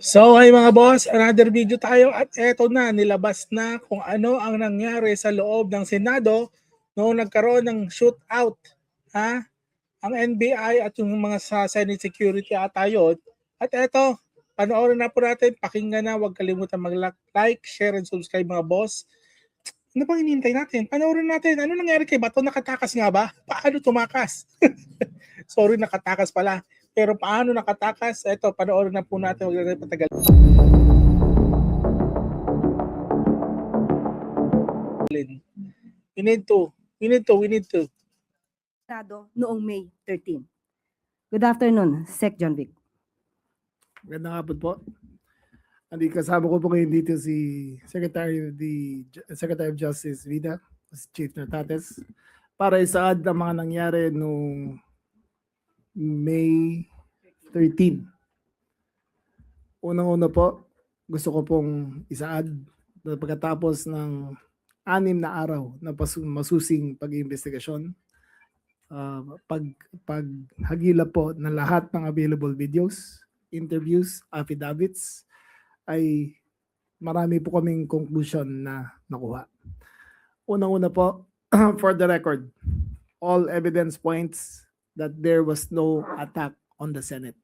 So ay mga boss, another video tayo at eto na, nilabas na kung ano ang nangyari sa loob ng Senado noong nagkaroon ng shootout. Ha? Ang NBI at yung mga sa Senate Security ata yun. At eto, panoorin na po natin, pakinggan na, huwag kalimutan mag-like, share, and subscribe mga boss. Ano bang hinihintay natin? Panoorin natin, ano nangyari kay Bato? Nakatakas nga ba? Paano tumakas? Sorry, nakatakas pala. Pero paano nakatakas? Ito, panoorin na po natin. Huwag natin patagal. We need to. Noong May 13. Good afternoon, Sec. John Vic. Magandang hapon po. Kasama ko po ngayon dito si Secretary of Justice Vida, si Chief Natates, para isaad ang mga nangyari noong May 13. Unang-una po, gusto ko pong isaad na pagkatapos ng 6 na araw na masusing pag-iimbestigasyon, paghagila po ng lahat ng available videos, interviews, affidavits, ay marami po kaming conclusion na nakuha. Unang-una po, for the record, all evidence points that there was no attack on the Senate.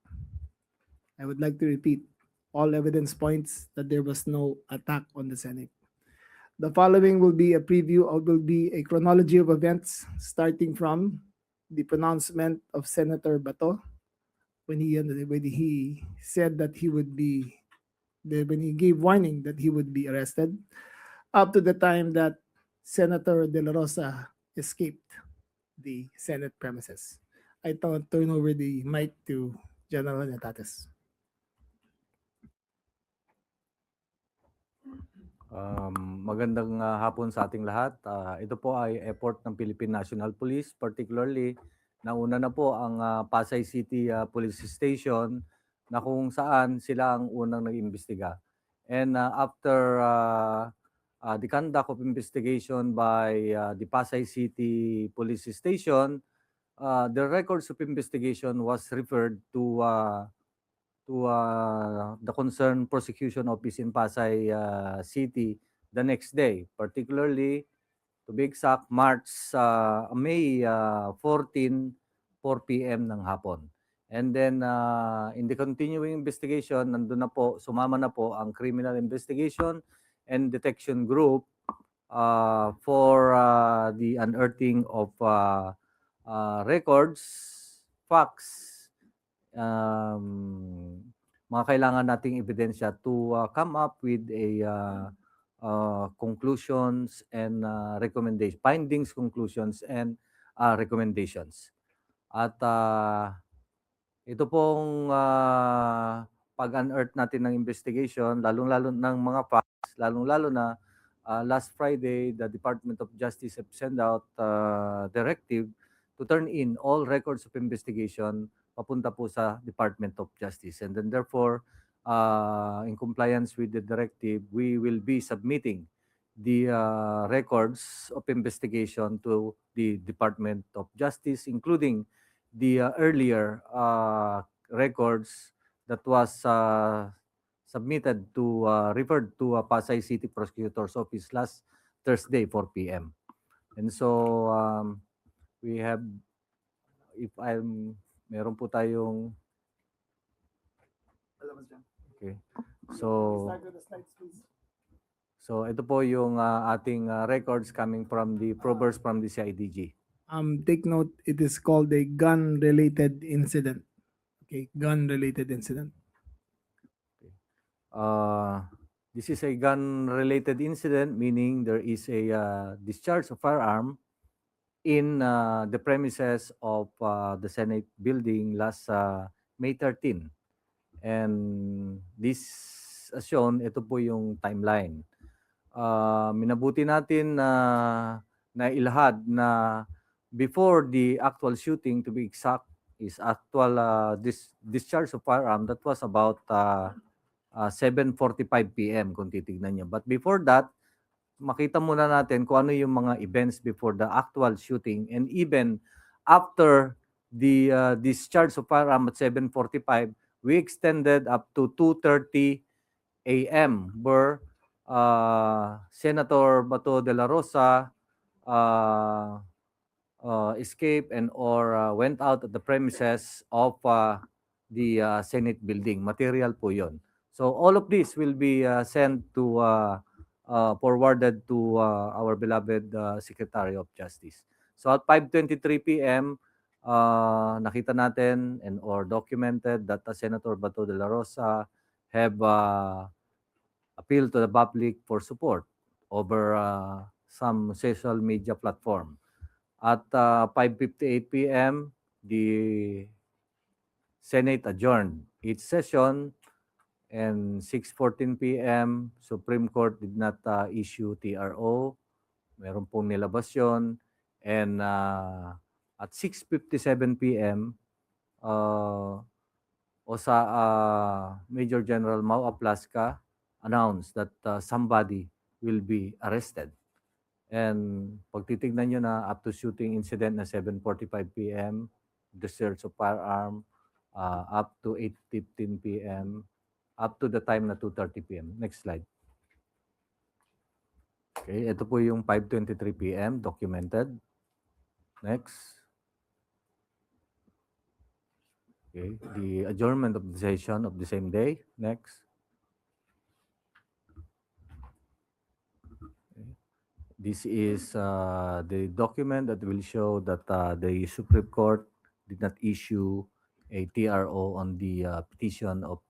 I would like to repeat, all evidence points that there was no attack on the Senate. The following will be a preview or will be a chronology of events starting from the pronouncement of Senator Bato when he said that he would be, when he gave warning that he would be arrested, up to the time that Senator De La Rosa escaped the Senate premises. I turn over the mic to General Natates. Magandang hapon sa ating lahat. Ito po ay effort ng Philippine National Police, particularly nauna na po ang Pasay City Police Station na kung saan sila ang unang nag-imbestiga. And after the conduct of investigation by the Pasay City Police Station, the records of investigation was referred to the concerned prosecution office in Pasay City the next day, particularly to be exact, May 14, 4 p.m. ng hapon. And then in the continuing investigation, nandun na po, sumama na po ang Criminal Investigation and Detection Group for the unearthing of records, facts, mga kailangan nating ebidensya to come up with a conclusions and recommendations, findings, conclusions, and recommendations. At ito pong pag-unearth natin ng investigation, lalong-lalo ng mga facts, lalong-lalo na last Friday, the Department of Justice have sent out directive to turn in all records of investigation papunta po sa Department of Justice. And then therefore, in compliance with the directive, we will be submitting the records of investigation to the Department of Justice, including the earlier records that was submitted to referred to Pasay City Prosecutor's Office last Thursday, 4 p.m. And so we have, meron po tayong, okay. So ito po yung ating records coming from the probers from the CIDG. Take note, it is called a gun-related incident. Okay, gun-related incident. This is a gun-related incident, meaning there is a discharge of firearm in the premises of the Senate building last May 13. And this, as shown, ito po yung timeline. Minabuti natin na ilahad na before the actual shooting, to be exact, is actual discharge of firearm, that was about 7:45 p.m. kung titignan nyo. But before that, makita muna natin kung ano yung mga events before the actual shooting, and even after the discharge of firearm at 7:45, we extended up to 2:30 a.m. where Senator Bato de la Rosa escaped and or went out of the premises of the Senate building. Material po yun. So all of this will be sent to forwarded to our beloved Secretary of Justice. So at 5:23 p.m., nakita natin and or documented that Senator Bato de la Rosa have appealed to the public for support over some social media platform. At 5:58 p.m., the Senate adjourned its session, and 6:14 p.m., Supreme Court did not issue TRO. Meron pong nilabas yun. And at 6:57 p.m., Major General Mau Aplasca announced that somebody will be arrested. And pag titignan nyo na up to shooting incident na 7:45 p.m., the search of firearm, up to 8:15 p.m., up to the time na 2:30 p.m. Next slide. Okay, ito po yung 5:23 p.m. documented. Next. Okay, the adjournment of the session of the same day. Next. Okay. This is the document that will show that the Supreme Court did not issue a TRO on the petition of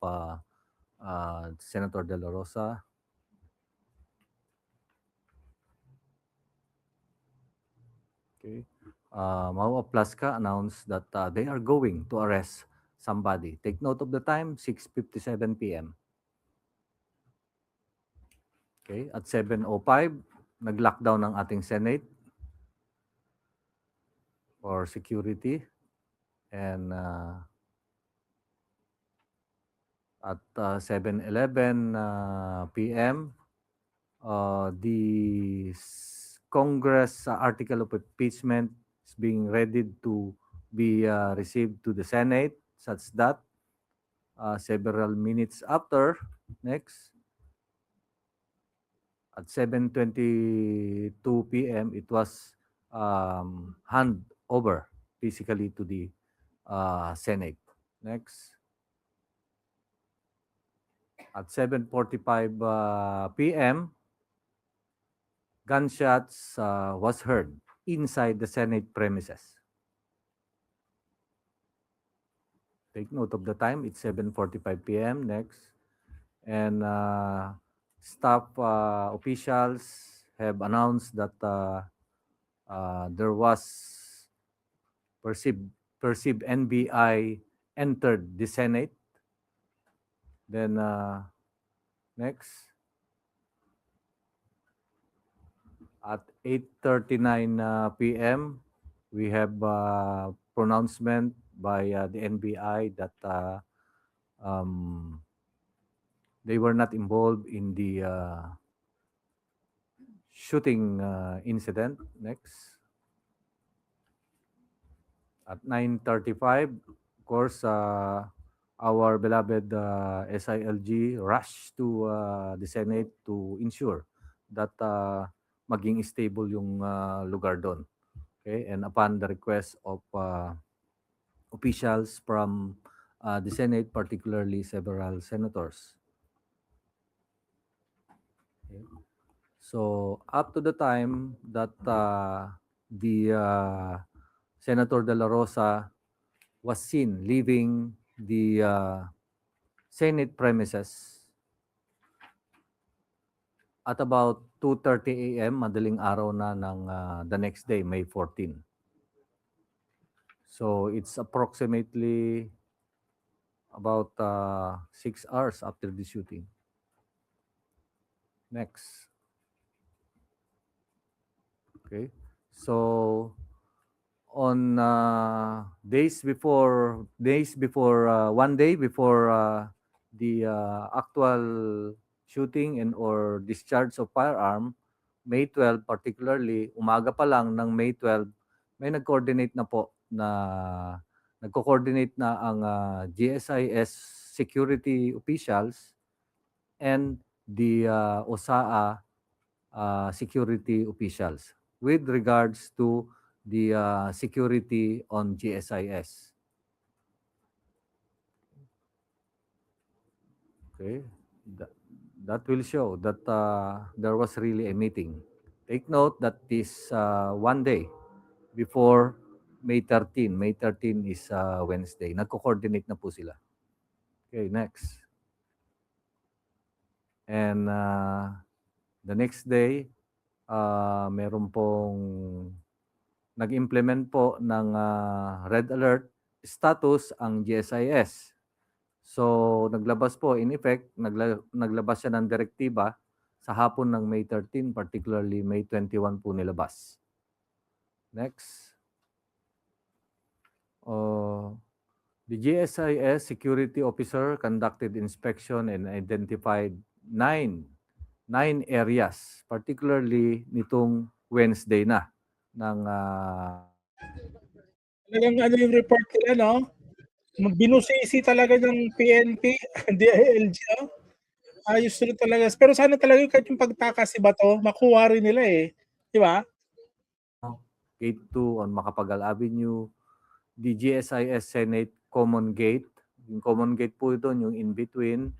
Senator De La Rosa. Okay. Mau Aplasca announced that they are going to arrest somebody. Take note of the time, 6:57 p.m. Okay, at 7:05, nag-lockdown ang ating Senate for security. And at 7:11 p.m., the Congress article of impeachment is being ready to be received to the Senate, such that several minutes after, next, at 7:22 p.m., it was hand over physically to the Senate. Next. At 7:45 p.m., gunshots was heard inside the Senate premises. Take note of the time. It's 7:45 p.m. Next. And staff officials have announced that there was perceived NBI entered the Senate. Then next. At 8:39 p.m., we have pronouncement by the NBI that they were not involved in the shooting incident. Next. At 9:35, of course, our beloved SILG rushed to the Senate to ensure that maging stable yung lugar doon. Okay, and upon the request of officials from the Senate, particularly several senators. Okay. So up to the time that the Senator De La Rosa was seen leaving the Senate premises at about 2:30 a.m., madaling araw na ng the next day, May 14. So it's approximately about 6 hours after the shooting. Next. Okay. So on days before, 1 day before the actual shooting and or discharge of firearm, May 12 particularly, umaga pa lang ng May 12, may nag-coordinate na po na nagko-coordinate na ang GSIS security officials and the OSAA security officials with regards to the security on GSIS. Okay, that will show that there was really a meeting. Take note that this one day before May 13. May 13 is Wednesday. Nagko-coordinate na po sila. Okay, next. And the next day, meron pong nag-implement po ng red alert status ang GSIS. So, naglabas po, in effect, naglabas siya ng direktiba sa hapon ng May 13, particularly May 21 po nilabas. Next. The GSIS security officer conducted inspection and identified nine areas, particularly nitong Wednesday na ng Talagang ano yung report nila, no? Binusisi talaga ng PNP, DILG, no? Ayos rin talaga. Pero sana talaga kahit yung pagtakas si Bato, makuha rin nila eh. Di ba? Gate 2 on Macapagal Avenue, the GSIS Senate Common Gate. Yung Common Gate po ito, yung in between,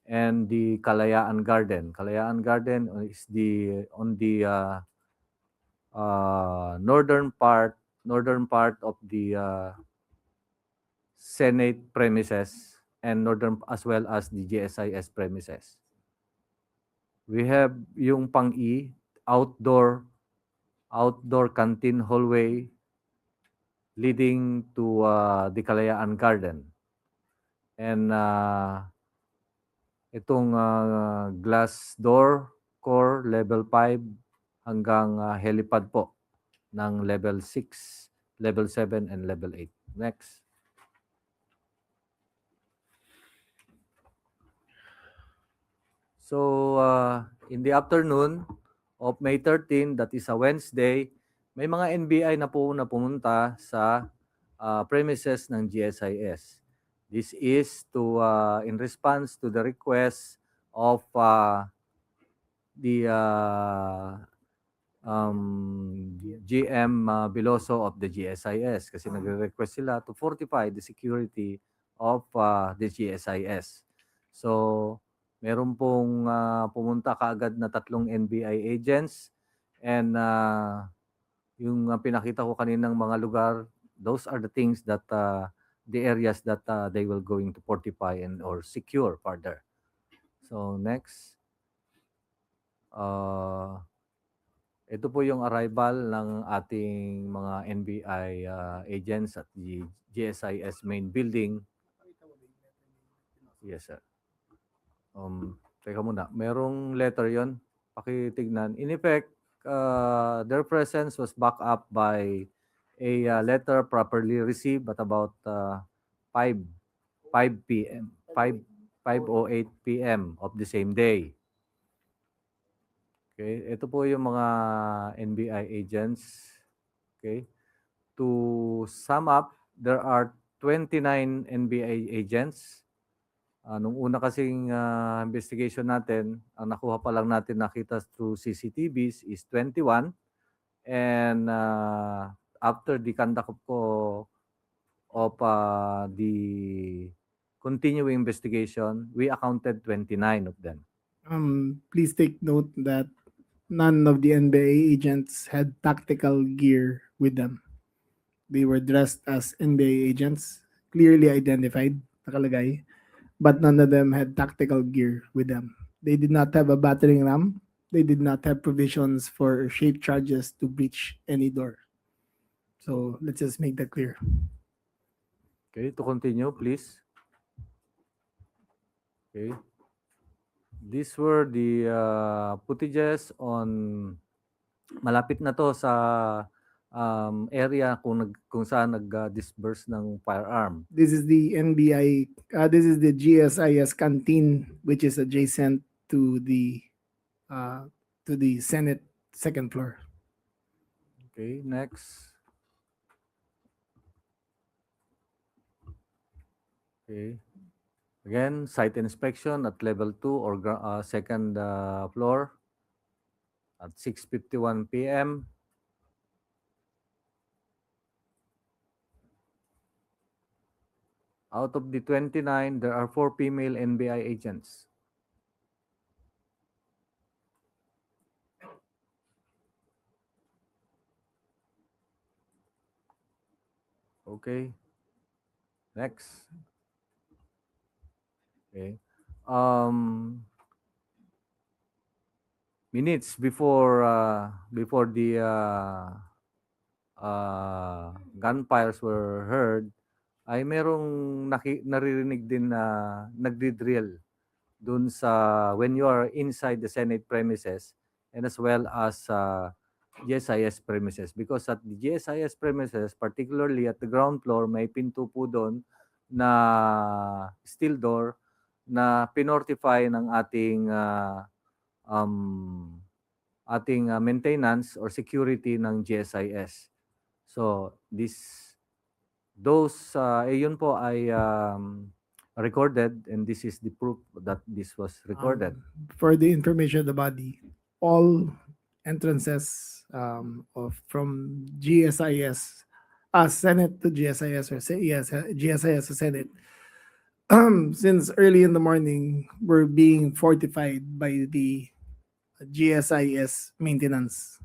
and the Kalayaan Garden. Kalayaan Garden is on the northern part of the Senate premises and northern as well as the GSIS premises. We have yung pang-E, outdoor canteen hallway leading to the Kalayaan Garden. And itong glass door core level 5 hanggang helipad po ng level 6, level 7 and level 8. Next. So in the afternoon of May 13, that is a Wednesday, may mga NBI na po na pumunta sa premises ng GSIS. This is to in response to the request of the GM Biloso of the GSIS kasi nagre-request sila to fortify the security of the GSIS. So, meron pong pumunta kaagad na 3 NBI agents and yung pinakita ko kaninang mga lugar, those are the things that the areas that they will going to fortify and or secure further. So next, ito po yung arrival ng ating mga NBI agents at the GSIS main building. Yes, sir. Teka muna, merong letter yon, pakitignan. In effect, their presence was backed up by a letter properly received at about 5 p.m. 5:08 p.m. of the same day. Okay, ito po yung mga NBI agents. Okay, to sum up, there are 29 NBI agents. Nung una kasing investigation natin, ang nakuha pa lang natin nakita through CCTVs is 21. And after the conduct of the continuing investigation, we accounted 29 of them. Please take note that none of the NBA agents had tactical gear with them. They were dressed as NBA agents, clearly identified, nakalagay, but none of them had tactical gear with them. They did not have a battering ram. They did not have provisions for shape charges to breach any door. So let's just make that clear. Okay, to continue, please. Okay. These were the footages on malapit na to sa area kung saan nag-disburse ng firearm. This is the NBI, this is the GSIS canteen, which is adjacent to the Senate second floor. Okay, next. Okay. Again, site inspection at level 2 or second floor at 6:51 p.m. Out of the 29, there are 4 female NBI agents. Okay. Next. Okay. Minutes before the gunfires were heard, ay merong naririnig din na nagdi-drill dun sa when you are inside the Senate premises and as well as GSIS premises, because at the GSIS premises, particularly at the ground floor, may pinto po doon na steel door na pinortify ng ating maintenance or security ng GSIS. So yun po ay recorded, and this is the proof that this was recorded. For the information of the body, all entrances from GSIS, Senate to GSIS, or GSIS to Senate, since early in the morning, were being fortified by the GSIS maintenance.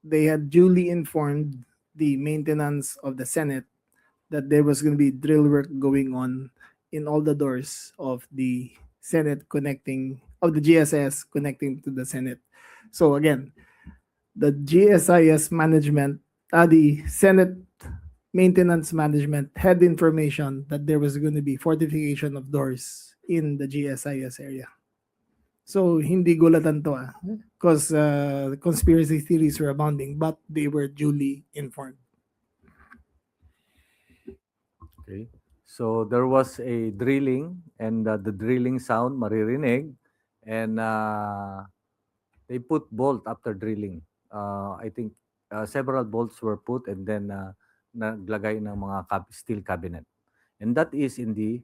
They had duly informed the maintenance of the Senate that there was going to be drill work going on in all the doors of the Senate of the GSIS connecting to the Senate. So again, the GSIS management, the Senate maintenance management had information that there was going to be fortification of doors in the GSIS area. So hindi gulatan to because conspiracy theories were abounding, but they were duly informed. Okay. So there was a drilling, and the drilling sound maririnig, and they put bolt after drilling. I think several bolts were put, and then naglagay ng mga steel cabinet. And that is in the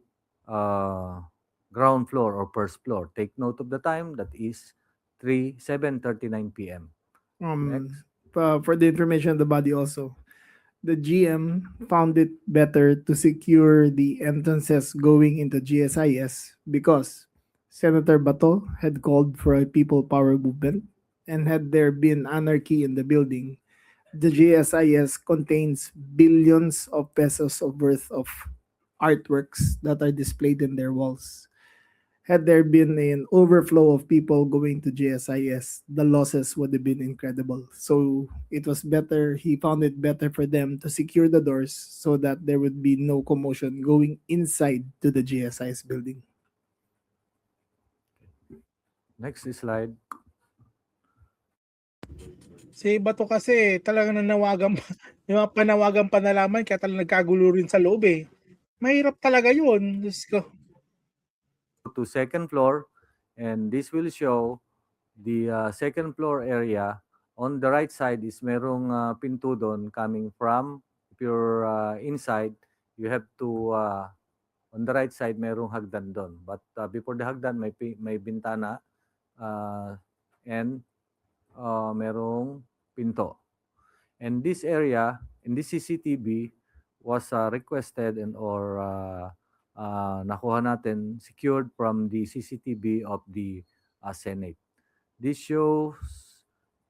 ground floor or first floor. Take note of the time, that is 7:39 p.m. Next. For the information of the body also, the GM found it better to secure the entrances going into GSIS because Senator Bato had called for a people power movement, and had there been anarchy in the building, the GSIS contains billions of pesos of worth of artworks that are displayed in their walls. Had there been an overflow of people going to GSIS, the losses would have been incredible. So it was better, he found it better for them to secure the doors so that there would be no commotion going inside to the GSIS building. Next slide. Si Bato kasi talagang nanawagan pa, yung mga panawagan pa nalaman, kaya talagang nagkagulo rin sa loob eh. Mahirap talaga yun. Diyos ko. To second floor, and this will show the second floor area. On the right side is merong pinto doon coming from, if you're inside, you have to on the right side merong hagdan doon, but before the hagdan may bintana and merong pinto. And this area in this CCTV was requested and or nakuha natin, secured from the CCTV of the Senate. This shows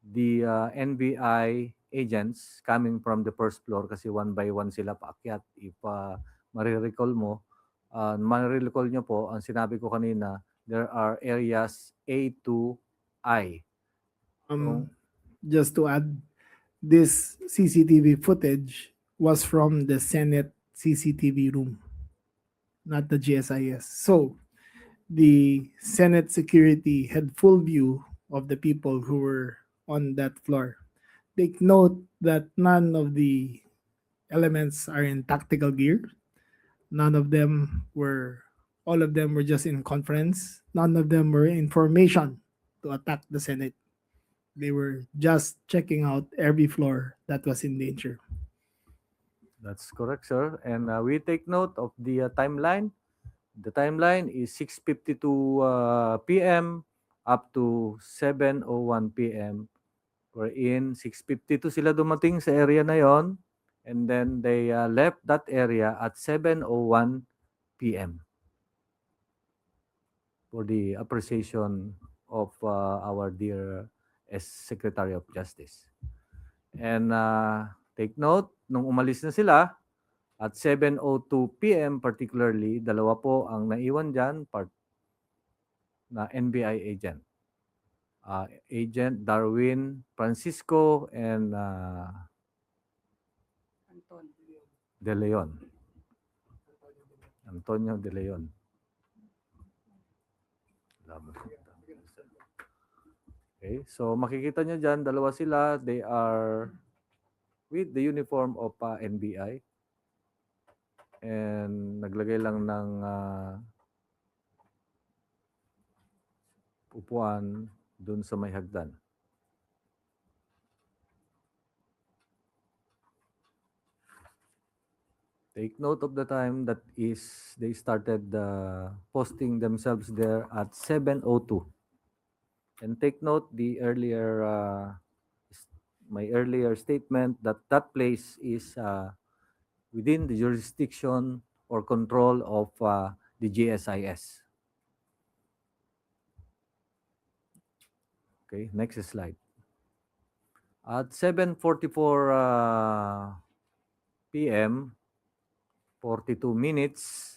the NBI agents coming from the first floor kasi one by one sila paakyat. If marirecall nyo po, ang sinabi ko kanina, there are areas A to I. Just to add, this CCTV footage was from the Senate CCTV room, not the GSIS. So the Senate security had full view of the people who were on that floor. Take note that none of the elements are in tactical gear. All of them were just in conference. None of them were in formation to attack the Senate. They were just checking out every floor that was in danger. That's correct, sir. And we take note of the timeline. The timeline is 6:52 p.m. up to 7:01 p.m. Wherein 6:52 sila dumating sa area na yon, and then they left that area at 7:01 p.m. for the appreciation of our dear Secretary of Justice. And take note, nung umalis na sila, at 7:02 p.m. particularly, dalawa po ang naiwan dyan, part na NBI agent. Agent Darwin Francisco and Anton. De Leon. Antonio De Leon. Okay, so makikita nyo dyan, dalawa sila. They are with the uniform of NBI. And naglagay lang ng upuan dun sa may hagdan. Take note of the time that is they started posting themselves there at 7:02. And take note the earlier my earlier statement that that place is within the jurisdiction or control of the GSIS. Okay, next slide. At 7:44 p.m., 42 minutes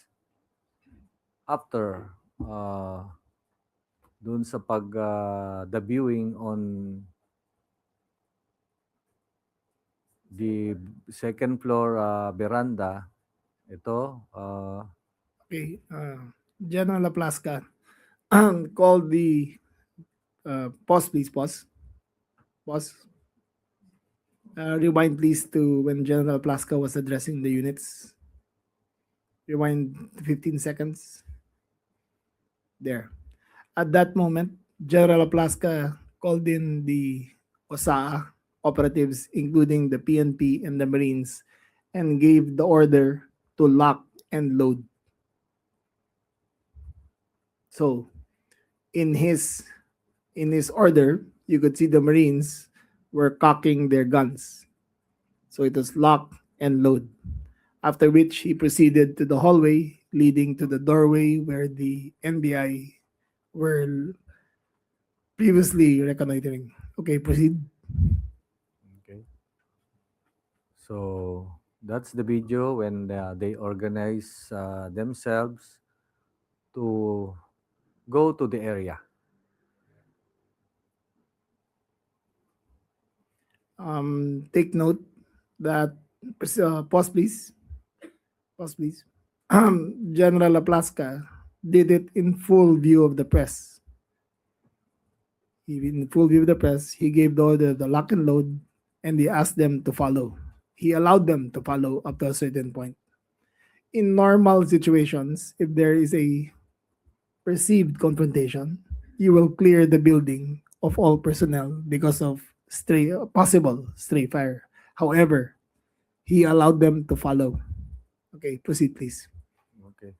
after dun sa debuting on the second floor veranda, ito, Okay, General Laplasca called the pause, please, pause. Pause. Rewind, please, to when General Plaska was addressing the units. Rewind 15 seconds. There. At that moment, General Plaska called in the OSAA operatives, including the PNP and the Marines, and gave the order to lock and load. So, in his order, you could see the Marines were cocking their guns. So it was lock and load. After which he proceeded to the hallway leading to the doorway where the NBI were previously reconnoitering. Okay, proceed. okay. So that's the video when they organize themselves to go to the area. Take note that pause, please. Pause, please. General Laplaska did it in full view of the press. In full view of the press, he gave the order the lock and load, and he asked them to follow. He allowed them to follow up to a certain point. In normal situations, if there is a perceived confrontation, you will clear the building of all personnel because of possible stray fire. However, he allowed them to follow. Okay, proceed, please. Okay.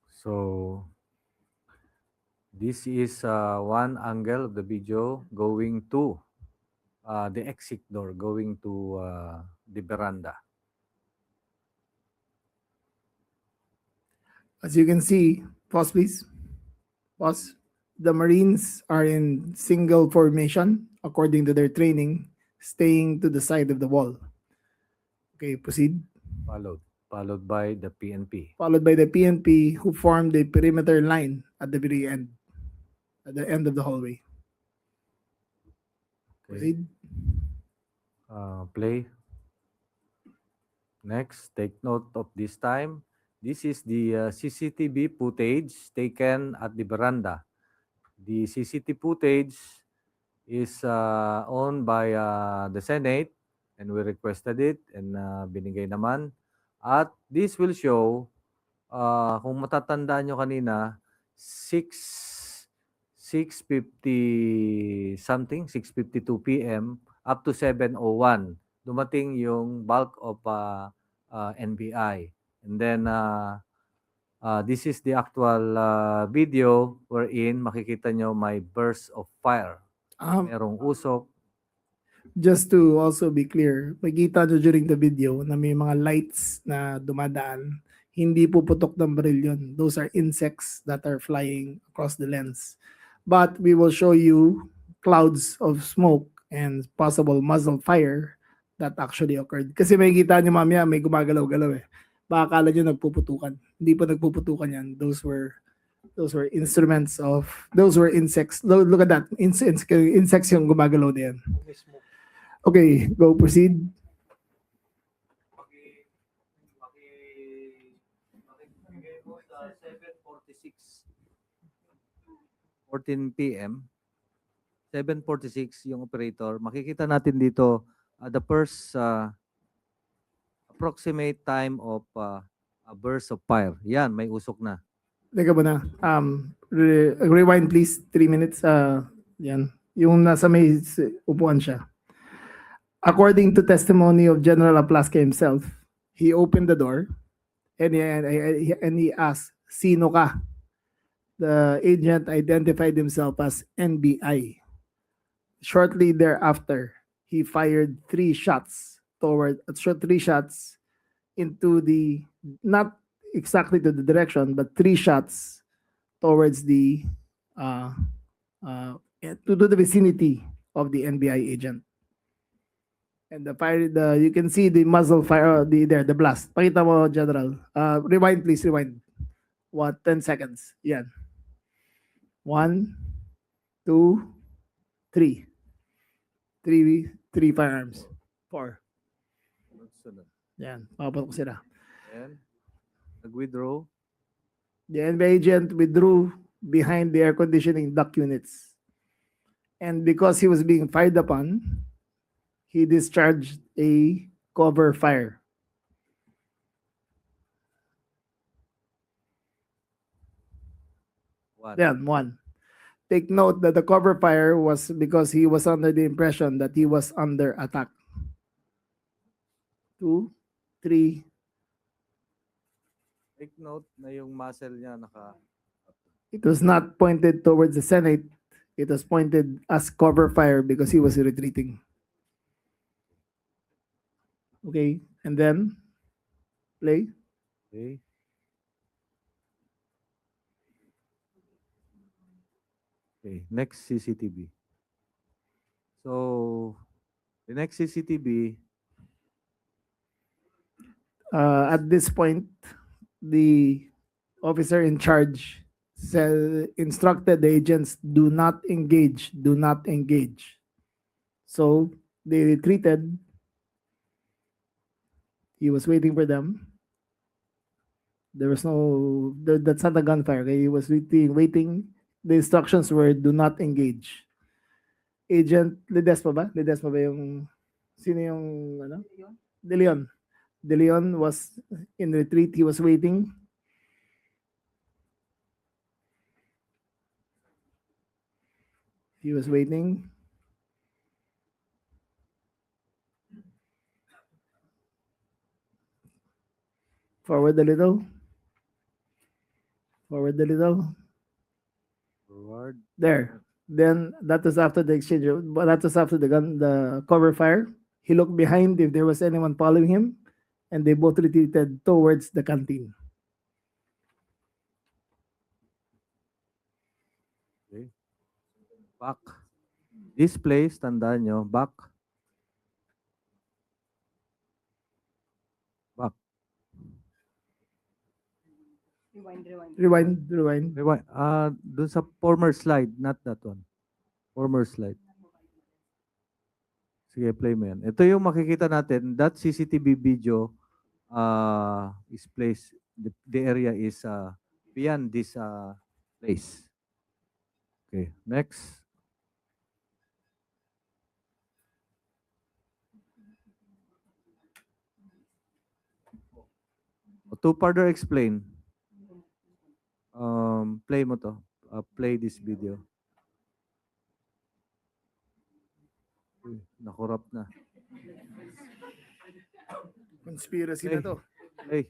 So this is one angle of the video going to the exit door, going to the veranda. As you can see, pause, please. Pause. The Marines are in single formation according to their training, staying to the side of the wall. Okay, proceed. Followed by the PNP. Followed by the PNP, who formed a perimeter line at the very end, at the end of the hallway. Okay. Proceed. Play. Next, take note of this time. This is the CCTV footage taken at the veranda. The CCTV footage is owned by the Senate, and we requested it, and binigay naman. At this will show, kung matatandaan nyo kanina, 6:50 something, 6:52 p.m. up to 7:01, dumating yung bulk of NBI. And then This is the actual video wherein makikita nyo may burst of fire. Merong usok. Just to also be clear, makita nyo during the video na may mga lights na dumadaan. Hindi puputok ng baril yun. Those are insects that are flying across the lens. But we will show you clouds of smoke and possible muzzle fire that actually occurred. Kasi makikita nyo mamaya may gumagalaw-galaw eh. Baka akala nyo nagpuputukan. Hindi pa nagpuputukan yan. Those were instruments of, those were insects. Look at that. Insects yung gumagalaw na yan. Okay, go proceed. 14 p.m. 7:46 yung operator. Makikita natin dito the first approximate time of a burst of fire. Yan, may usok na. Teka ba na? Rewind please, 3 minutes. Yan. Yung nasa may upuan siya. According to testimony of General Aplaska himself, he opened the door and he asked, "Sino ka?" The agent identified himself as NBI. Shortly thereafter, he fired 3 shots into the, not exactly to the direction, but 3 shots towards the to the vicinity of the NBI agent. And the fire, you can see the muzzle fire, the blast. Pakita mo, General. Rewind, please, rewind. 10 seconds. Yan. 1, 2, 3. 3 firearms. 4. Yan. Papatok sila. And nag-withdraw. The NBI agent withdrew behind the air conditioning duct units. And because he was being fired upon, he discharged a cover fire. Yan, 1. Take note that the cover fire was because he was under the impression that he was under attack. 2, 3. Take note na yung muzzle niya naka... It was not pointed towards the Senate. It was pointed as cover fire because he was retreating. Okay, and then play. Okay. Okay, next CCTV. So, the next CCTV, At this point, the officer in charge instructed the agents, do not engage, do not engage. So they retreated. He was waiting for them. There was that's not a gunfire. Okay? He was waiting. The instructions were, do not engage. Agent Ledesma ba? Ledesma ba yung, sino yung, ano? De Leon. De Leon was in retreat. He was waiting. He was waiting. Forward a little. Forward a little. forward. There. Then that was after the exchange. But that was after the cover fire. He looked behind if there was anyone following him, and they both retreated towards the canteen. Okay. Back. This place, tandaan nyo, back. Back. Rewind. Rewind. Rewind. Dun sa former slide, not that one. Former slide. Sige, play mo yan. Ito yung makikita natin. That CCTV video is placed, the area is beyond this place. Okay, next. To further explain, play mo to. Play this video. Uy, nakorrupt na. Conspiracy na to. Play.